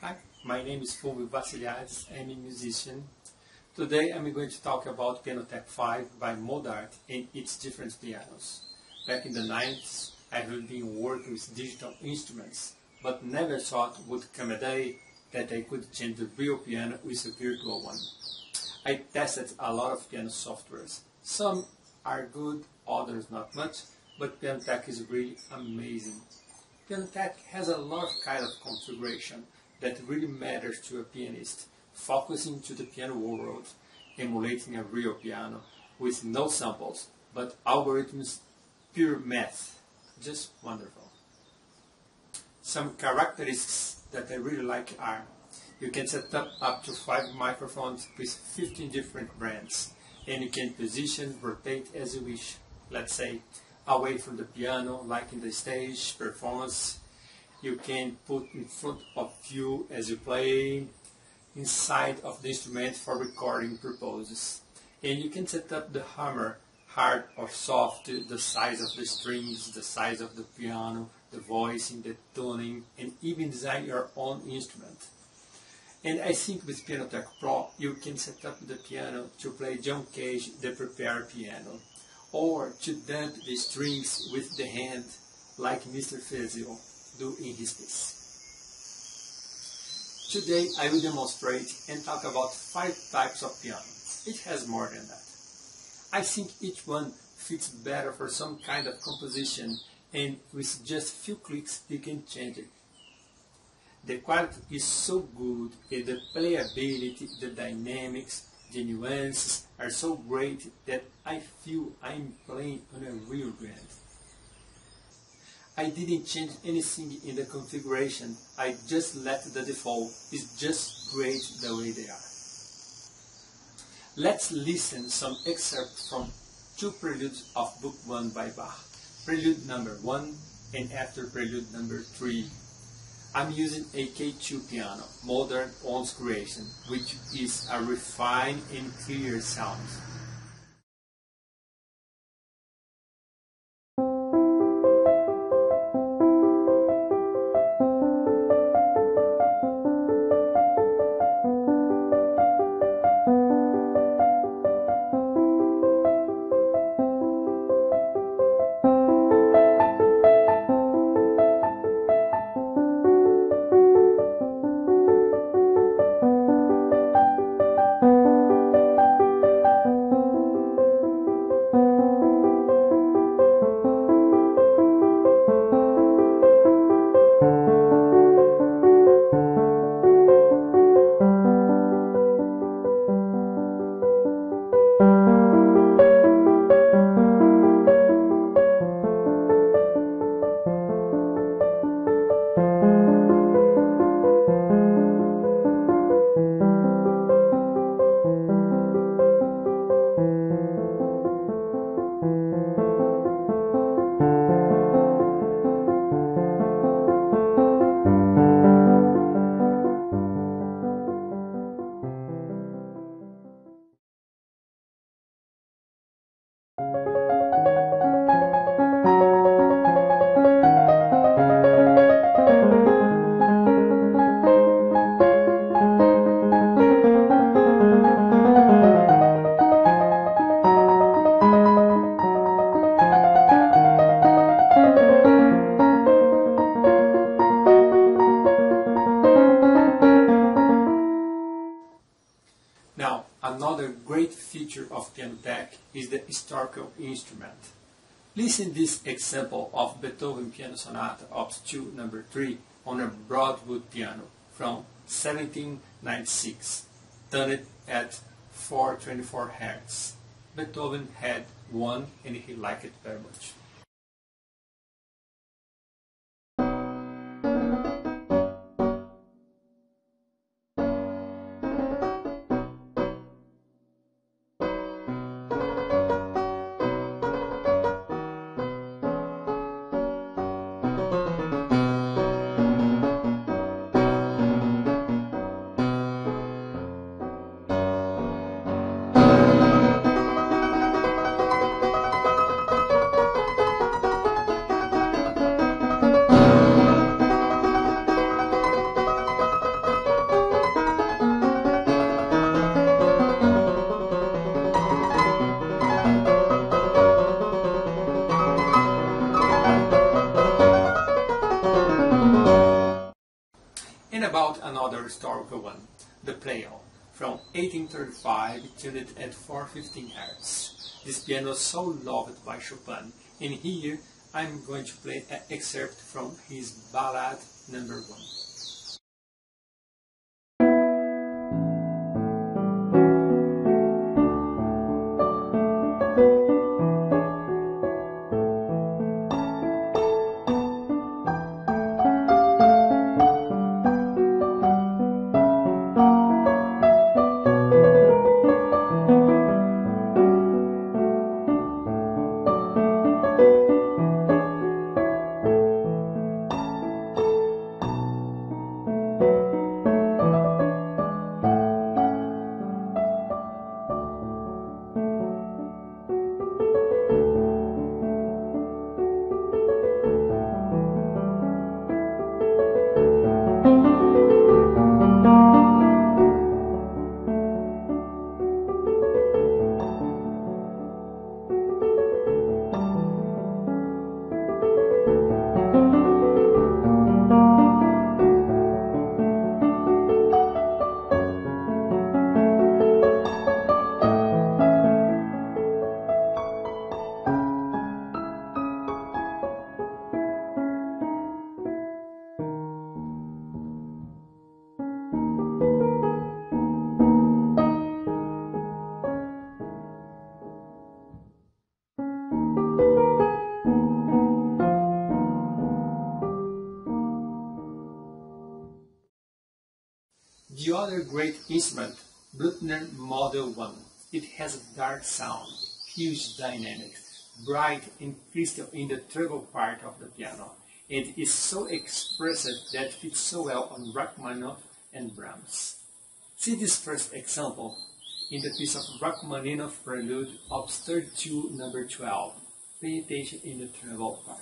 Hi, my name is Fulvio Vassiliades. I'm a musician. Today I'm going to talk about Pianoteq 5 by Mozart and its different pianos. Back in the 90s, I had been working with digital instruments, but never thought would come a day that I could change the real piano with a virtual one. I tested a lot of piano softwares. Some are good, others not much, but Pianoteq is really amazing. Pianoteq has a lot of kind of configuration that really matters to a pianist, focusing to the piano world, emulating a real piano with no samples, but algorithms, pure math. Just wonderful. Some characteristics that I really like are: you can set up to 5 microphones with 15 different brands, and you can position, rotate as you wish. Let's say away from the piano, like in the stage performance. You can put in front of you as you play, inside of the instrument for recording purposes. And you can set up the hammer, hard or soft, the size of the strings, the size of the piano, the voicing, the tuning, and even design your own instrument. And I think with Pianoteq Pro you can set up the piano to play John Cage, the prepared piano, or to dump the strings with the hand like Mr. Fezio do in his piece. Today I will demonstrate and talk about 5 types of piano. It has more than that. I think each one fits better for some kind of composition, and with just few clicks you can change it. The quality is so good, and the playability, the dynamics, the nuances are so great that I feel I'm playing on a real grand. I didn't change anything in the configuration, I just let the default. It's just great the way they are. Let's listen some excerpts from 2 preludes of Book 1 by Bach, Prelude number 1 and after Prelude number 3. I'm using a K2 piano, modern one's creation, which is a refined and clear sound. Now, another great feature of Pianoteq is the historical instrument. Listen this example of Beethoven Piano Sonata Op. 2 number 3 on a Broadwood piano from 1796, tuned at 424 Hz. Beethoven had one and he liked it very much. about another historical one, the Pleyel, from 1835, tuned at 415 Hz. This piano is so loved by Chopin, and here I'm going to play an excerpt from his Ballade number 1. The other great instrument, Blüthner Model 1. It has a dark sound, huge dynamics, bright and crystal in the treble part of the piano, and is so expressive that fits so well on Rachmaninoff and Brahms. See this first example in the piece of Rachmaninoff Prelude, Op. 32, number 12. Pay attention in the treble part.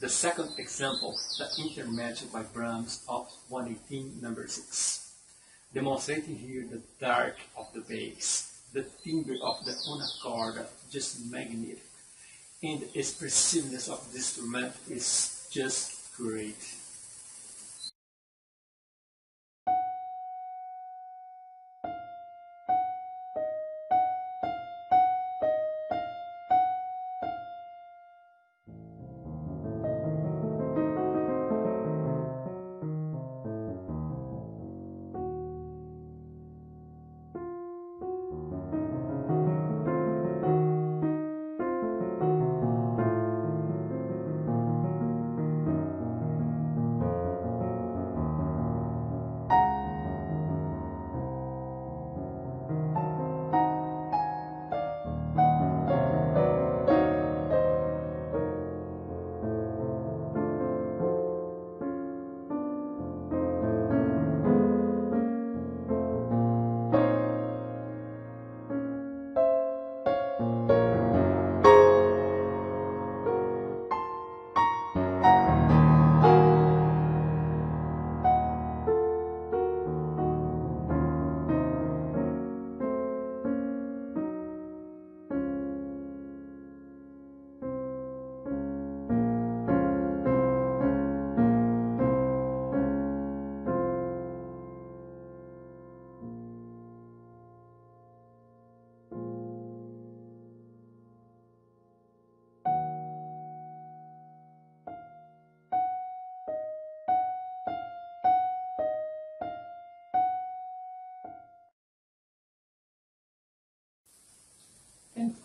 The second example, the intermezzo by Brahms, Op. 118, number 6. Demonstrating here the dark of the bass, the timbre of the unicorda, just magnificent, and the expressiveness of the instrument is just great.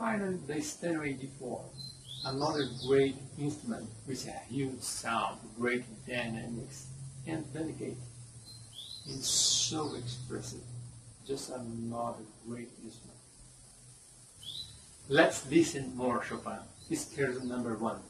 finally the Steinway D4, another great instrument with a huge sound, great dynamics, and delicate, and so expressive. Just another great instrument. Let's listen more Chopin. Scherzo number 1.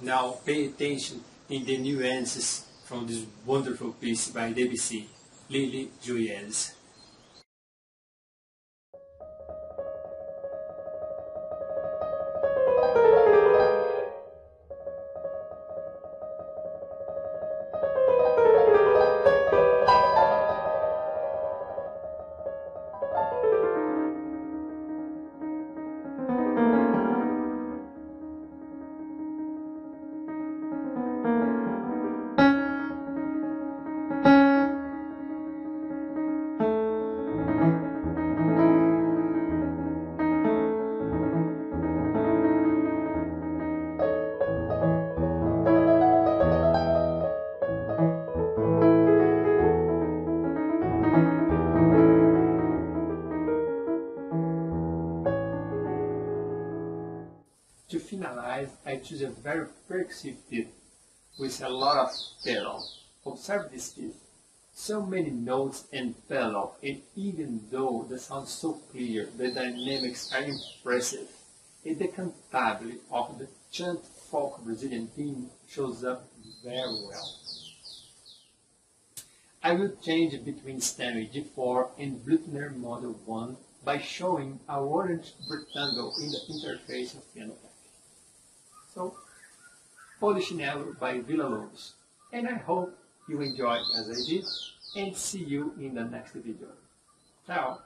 Now pay attention in the nuances from this wonderful piece by Debussy, Joyeuse. To finalize, I choose a very percussive piece with a lot of pedal. Observe this piece. So many notes and pedal, and even though the sound is so clear, the dynamics are impressive, and the cantabile of the chant folk Brazilian theme shows up very well. I will change between Steinway D4 and Blüthner Model 1 by showing a orange rectangle in the interface of Pianoteq. So, Polichinelo by Villa-Lobos. And I hope you enjoyed as I did, and see you in the next video. Ciao!